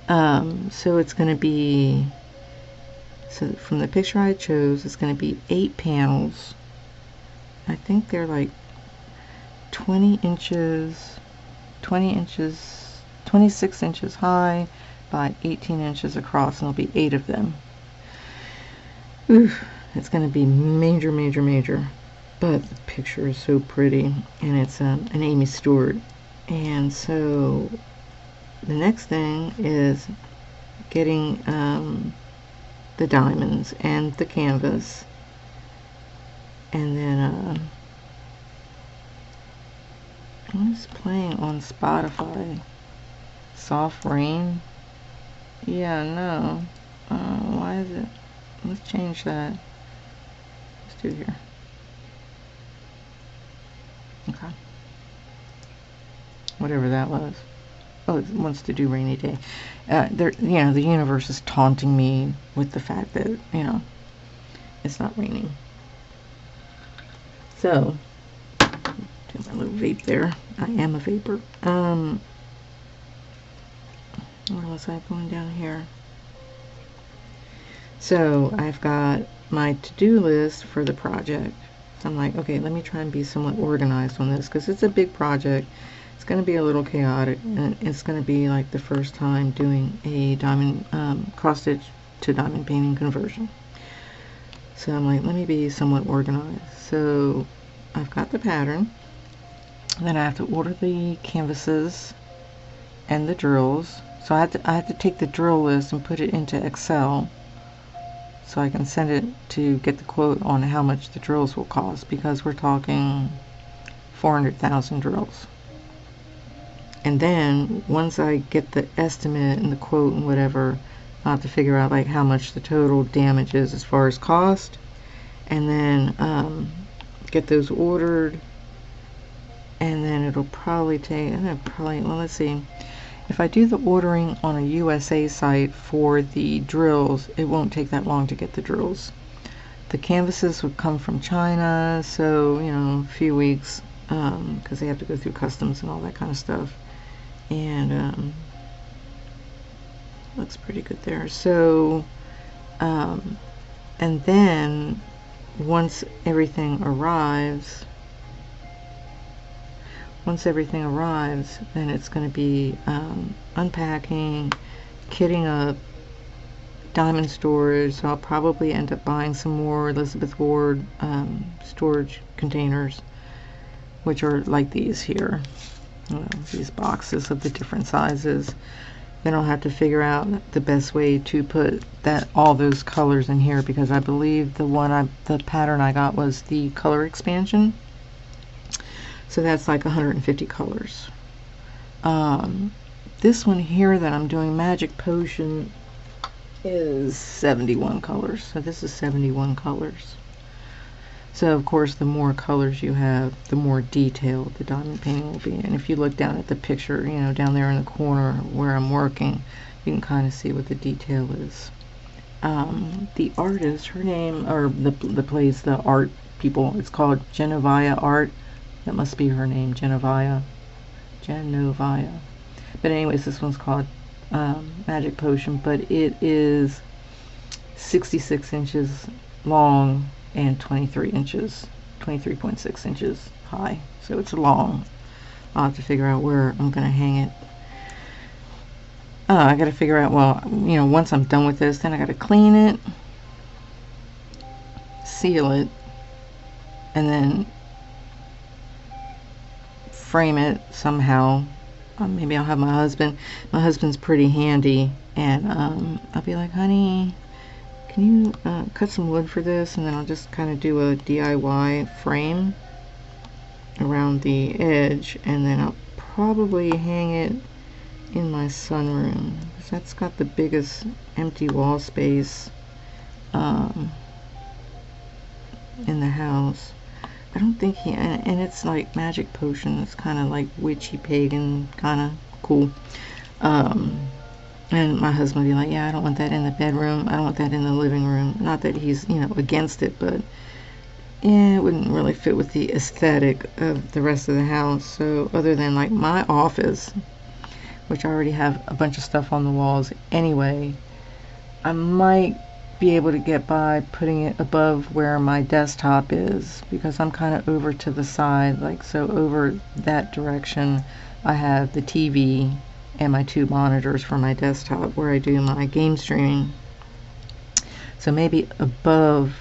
that? So it's going to be, so from the picture I chose, it's going to be 8 panels I think they're like 20 inches, 26 inches high by 18 inches across, and there'll be 8 of them. Oof, it's going to be major, major, major. But the picture is so pretty, and it's an Amy Stewart. And so the next thing is getting the diamonds and the canvas, and then what is playing on Spotify? Soft Rain? Yeah, no. Why is it? Let's change that. Let's do it here. Okay. Whatever that was. Oh, it wants to do rainy day. The universe is taunting me with the fact that, it's not raining. So, do my little vape there. I am a vapor. What was I going down here? So, I've got my to-do list for the project. So I'm like, okay, let me try and be somewhat organized on this, because it's a big project. It's going to be a little chaotic, and it's going to be like the first time doing a diamond cross stitch to diamond painting conversion. So I'm like, let me be somewhat organized. So I've got the pattern, then I have to order the canvases and the drills. So I have to take the drill list and put it into Excel, so I can send it to get the quote on how much the drills will cost, because we're talking 400,000 drills. And then once I get the estimate and the quote and whatever, I'll have to figure out like how much the total damage is as far as cost, and then get those ordered. And then it'll probably take, well, let's see. If I do the ordering on a USA site for the drills, it won't take that long to get the drills. The canvases would come from China, so, a few weeks, because they have to go through customs and all that kind of stuff. And looks pretty good there. So, and then once everything arrives, then it's going to be unpacking, kitting up, diamond storage. So I'll probably end up buying some more Elizabeth Ward storage containers, which are like these here. These boxes of the different sizes. Then I'll have to figure out the best way to put all those colors in here, because I believe the pattern I got was the color expansion. So that's like 150 colors. This one here that I'm doing, Magic Potion, is 71 colors. So this is 71 colors. So of course, the more colors you have, the more detailed the diamond painting will be. And if you look down at the picture, down there in the corner where I'm working, you can kind of see what the detail is. The artist, her name, or the place, the art people, it's called Genovia Art. That must be her name, Genovia. But anyways, this one's called Magic Potion, but it is 66 inches long and 23.6 inches high. So it's long. I'll have to figure out where I'm going to hang it. I got to figure out, well, once I'm done with this, then I got to clean it, seal it, and then frame it somehow. Maybe I'll have my husband. My husband's pretty handy, and I'll be like, honey, can you cut some wood for this? And then I'll just kind of do a DIY frame around the edge, and then I'll probably hang it in my sunroom, because that's got the biggest empty wall space in the house. I don't think and it's like Magic Potion. It's kind of like witchy pagan, kind of cool. And my husband would be like, yeah, I don't want that in the bedroom. I don't want that in the living room. Not that he's, against it, but yeah, it wouldn't really fit with the aesthetic of the rest of the house. So other than like my office, which I already have a bunch of stuff on the walls anyway, I might be able to get by putting it above where my desktop is, because I'm kind of over to the side, like so over that direction. I have the TV and my 2 monitors for my desktop where I do my game streaming. So maybe above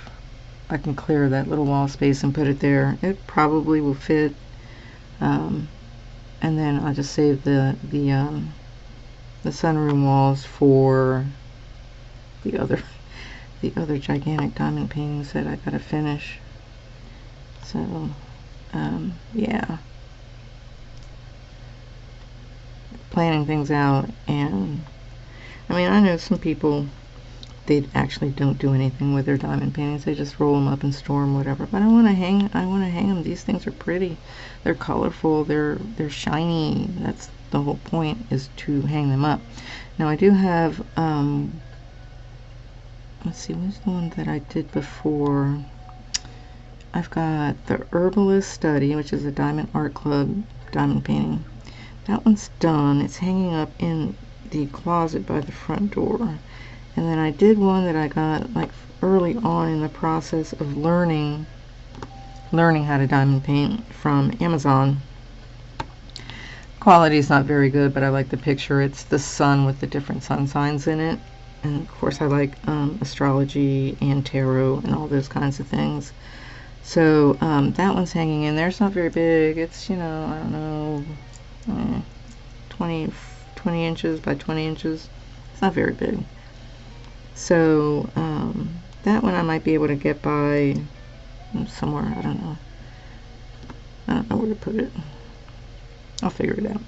I can clear that little wall space and put it there. It probably will fit. And then I'll just save the sunroom walls for the other gigantic diamond paintings that I gotta finish. So yeah, planning things out. And I mean, I know some people, they actually don't do anything with their diamond paintings. They just roll them up and store them, whatever. But I want to hang them. These things are pretty. They're colorful. They're shiny. That's the whole point, is to hang them up. Now I do have let's see, what's the one that I did before? I've got the Herbalist Study, which is a Diamond Art Club diamond painting. That one's done. It's hanging up in the closet by the front door. And then I did one that I got like early on in the process of learning how to diamond paint from Amazon. Quality is not very good, but I like the picture. It's the sun with the different sun signs in it. And of course I like astrology and tarot and all those kinds of things. So that one's hanging in there. It's not very big. It's, you know, I don't know, 20 inches by 20 inches. It's not very big. So that one I might be able to get by somewhere. I don't know where to put it. I'll figure it out.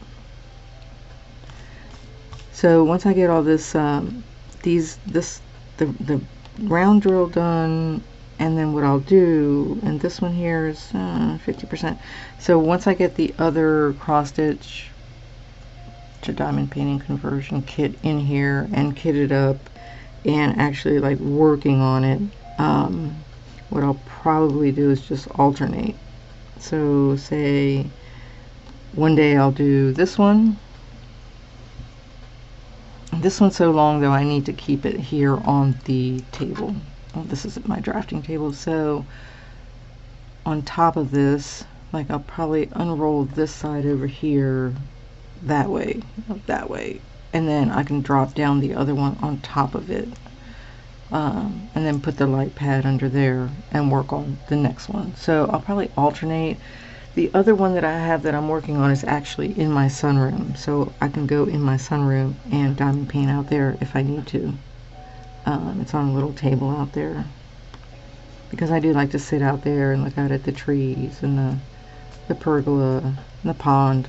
So once I get all this the round drill done, and then what I'll do, and this one here is 50%. So once I get the other cross stitch to diamond painting conversion kit in here and kitted up and actually like working on it, what I'll probably do is just alternate. So say one day I'll do this one. This one's so long though, I need to keep it here on the table. Oh, this is my drafting table. So on top of this, like I'll probably unroll this side over here that way, and then I can drop down the other one on top of it, and then put the light pad under there and work on the next one. So I'll probably alternate. The other one that I have that I'm working on is actually in my sunroom, so I can go in my sunroom and diamond paint out there if I need to. It's on a little table out there, because I do like to sit out there and look out at the trees and the pergola and the pond.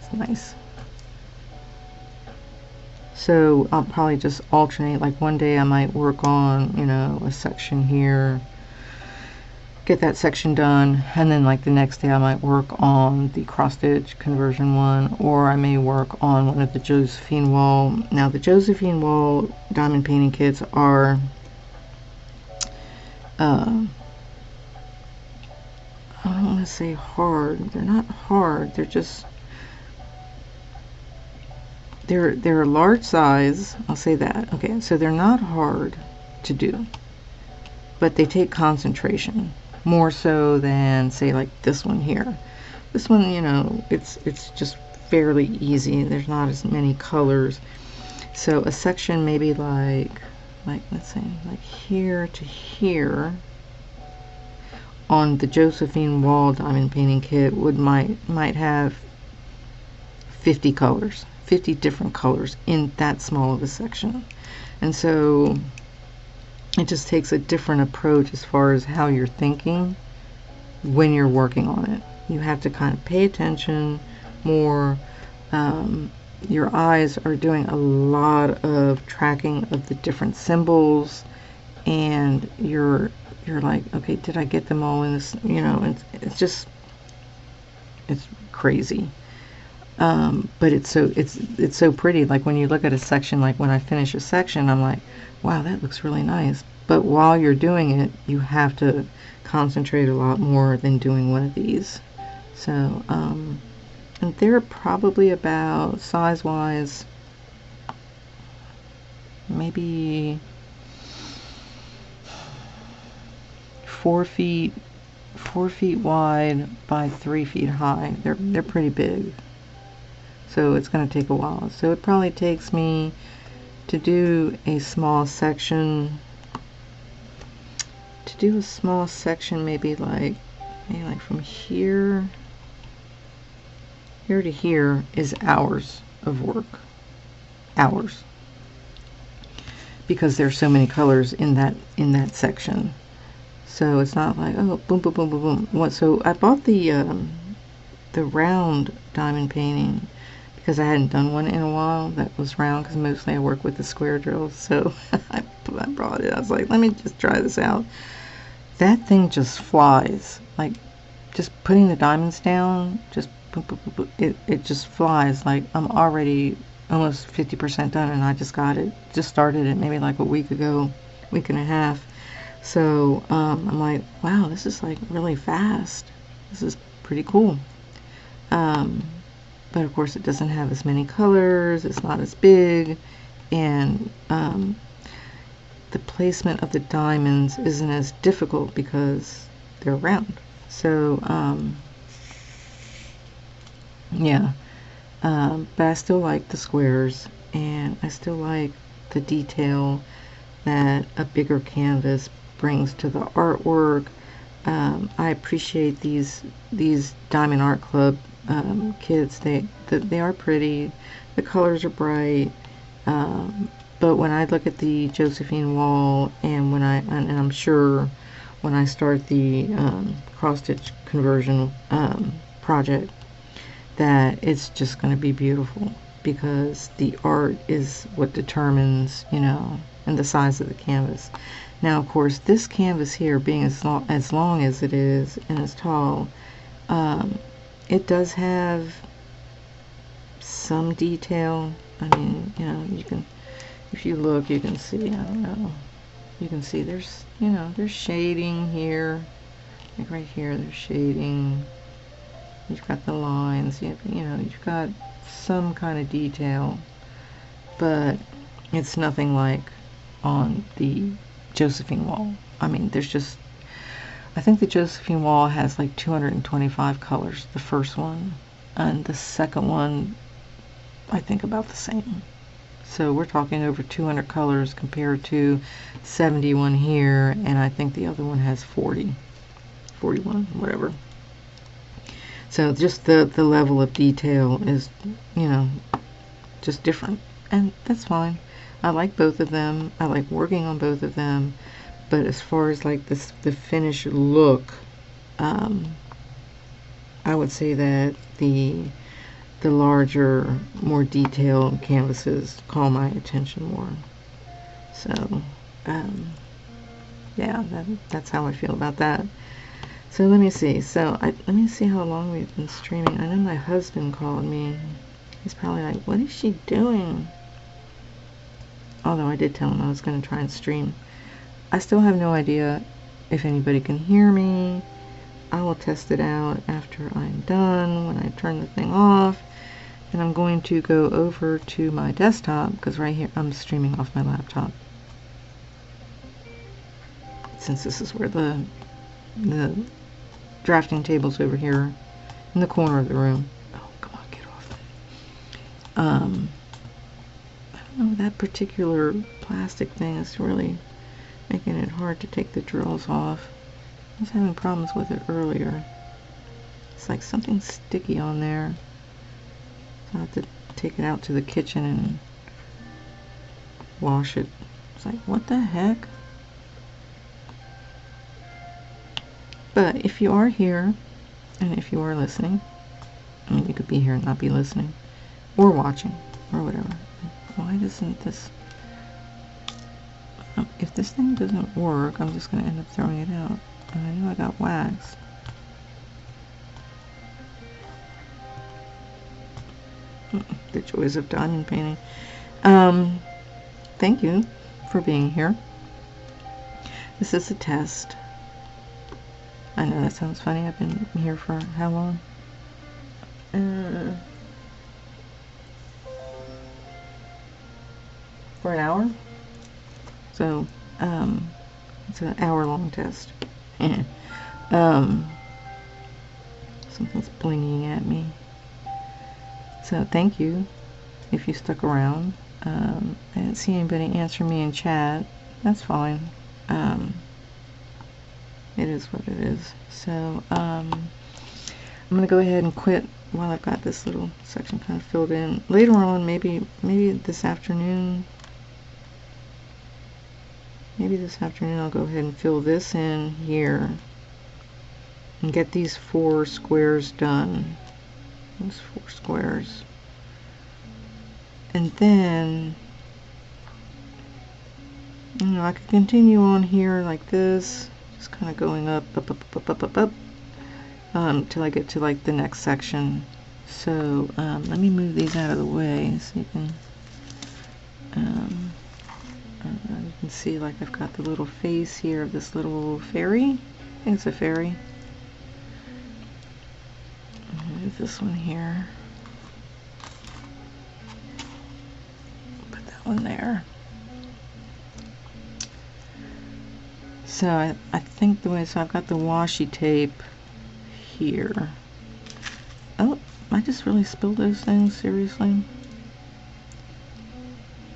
It's nice. So I'll probably just alternate. Like one day I might work on, you know, a section here, get that section done, and then like the next day I might work on the cross stitch conversion one, or I may work on one of the Josephine Wall. Now the Josephine Wall diamond painting kits are I don't want to say hard. They're not hard. They're just they're a large size. I'll say that. Okay, so they're not hard to do, but they take concentration. More so than say like this one here. This one, you know, it's just fairly easy. There's not as many colors. So a section maybe like let's say like here to here on the Josephine Wall diamond painting kit might have 50 colors, 50 different colors in that small of a section. And so it just takes a different approach as far as how you're thinking when you're working on it. You have to kind of pay attention more. Your eyes are doing a lot of tracking of the different symbols, and you're like, okay, did I get them all in this? You know, it's crazy. But it's so pretty. Like when you look at a section, like when I finish a section, I'm like, wow, that looks really nice. But while you're doing it, you have to concentrate a lot more than doing one of these. So and they're probably about size wise maybe 4 feet wide by 3 feet high. They're pretty big. So it's going to take a while. So it probably takes me to do a small section. Maybe like from here to here is hours of work. Hours. Because there's so many colors in that section. So it's not like, oh, boom, boom, boom, boom, boom. So I bought the round diamond painting because I hadn't done one in a while that was round, because mostly I work with the square drills. So I brought it. I was like, let me just try this out. That thing just flies. Like, just putting the diamonds down, just boom, boom, boom, boom, it just flies. Like, I'm already almost 50% done, and I just started it maybe like a week ago, week and a half. So I'm like, wow, this is like really fast. This is pretty cool. But of course it doesn't have as many colors, it's not as big, and the placement of the diamonds isn't as difficult because they're round. So yeah, but I still like the squares, and I still like the detail that a bigger canvas brings to the artwork. I appreciate these Diamond Art Club kits. They are pretty. The colors are bright. But when I look at the Josephine wall, and I'm sure when I start the cross stitch conversion project, that it's just going to be beautiful, because the art is what determines, and the size of the canvas. Now, of course, this canvas here, being as long as it is and as tall, it does have some detail. I mean, you can, if you look, you can see, I don't know, you can see there's, there's shading here, like right here, there's shading. You've got the lines, you've got some kind of detail, but it's nothing like on the Josephine wall. I mean, I think the Josephine wall has like 225 colors, the first one, and the second one, I think about the same. So we're talking over 200 colors compared to 71 here, and I think the other one has 41, whatever. So just the level of detail is, just different, and that's fine. I like both of them. I like working on both of them. But as far as like the finished look, I would say that the larger, more detailed canvases call my attention more. So yeah, that's how I feel about that. So let me see. Let me see how long we've been streaming. I know my husband called me. He's probably like, what is she doing? Although I did tell him I was going to try and stream. I still have no idea if anybody can hear me. I will test it out after I'm done, when I turn the thing off. And I'm going to go over to my desktop, because right here I'm streaming off my laptop, since this is where the drafting table's over here in the corner of the room. Oh, come on, get off. I don't know, that particular plastic thing is really making it hard to take the drills off. I was having problems with it earlier. It's like something sticky on there. So I have to take it out to the kitchen and wash it. It's like, what the heck? But if you are here, and if you are listening, I mean, you could be here and not be listening, or watching, or whatever. Why doesn't this... If this thing doesn't work, I'm just going to end up throwing it out. And I know I got wax. The joys of diamond painting. Thank you for being here. This is a test. I know that sounds funny. I've been here for how long? For an hour. So it's an hour-long test. Something's blinging at me. So thank you if you stuck around. I didn't see anybody answer me in chat. That's fine. It is what it is. So I'm gonna go ahead and quit while I've got this little section kind of filled in. Later on, maybe this afternoon. Maybe this afternoon I'll go ahead and fill this in here and get these 4 squares done. Those 4 squares. And then, you know, I could continue on here like this, just kind of going up, till I get to like the next section. So let me move these out of the way so you can see, like, I've got the little face here of this little fairy. I think it's a fairy. Move this one here. Put that one there. So I think the way, so I've got the washi tape here. Oh, I just really spilled those things, seriously?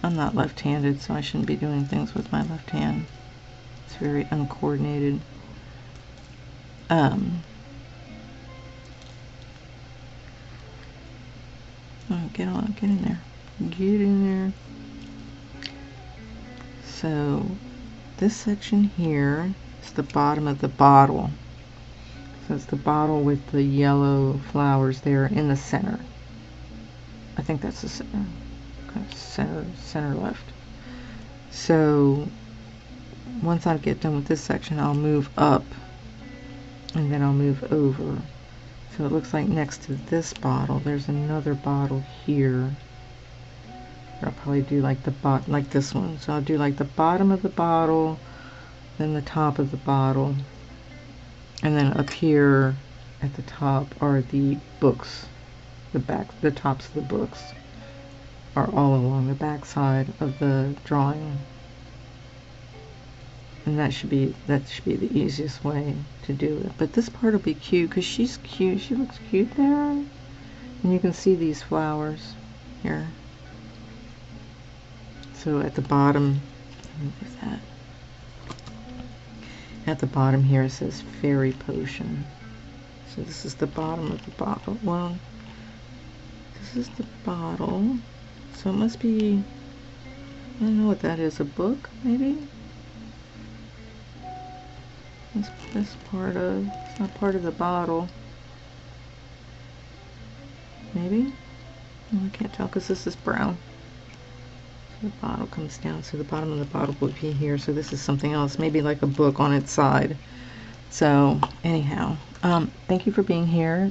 I'm not left-handed, so I shouldn't be doing things with my left hand. It's very uncoordinated. Oh, get on, get in there. Get in there. So this section here is the bottom of the bottle. So it's the bottle with the yellow flowers there in the center. I think that's the center. Center left. So once I get done with this section, I'll move up and then I'll move over. So it looks like next to this bottle there's another bottle here. I'll probably do like the like this one. So I'll do like the bottom of the bottle, then the top of the bottle, and then up here at the top are the books. The tops of the books are all along the back side of the drawing, and that should be the easiest way to do it. But this part will be cute because she's cute. She looks cute there, and you can see these flowers here. So at the bottom, move that. At the bottom here it says fairy potion. So this is the bottom of the bottle. Well, this is the bottle. So it must be, I don't know what that is, a book, maybe? This part of, it's not part of the bottle. Maybe? Well, I can't tell because this is brown. So the bottle comes down, so the bottom of the bottle would be here. So this is something else, maybe like a book on its side. So anyhow, thank you for being here.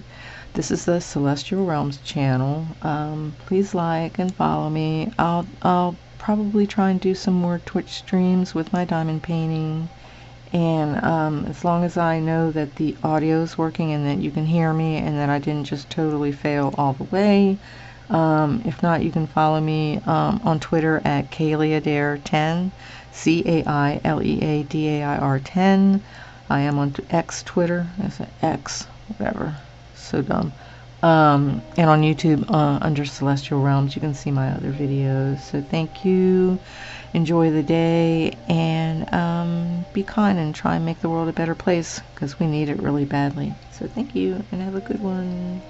This is the Celestial Realms channel. Please like and follow me. I'll probably try and do some more Twitch streams with my diamond painting. And as long as I know that the audio is working and that you can hear me and that I didn't just totally fail all the way. If not, you can follow me on Twitter at Caileadair10, Caileadair 10. I am on X Twitter. It's X, whatever. So dumb. And on YouTube under Celestial Realms, you can see my other videos. So thank you. Enjoy the day, and be kind and try and make the world a better place, because we need it really badly. So thank you, and have a good one.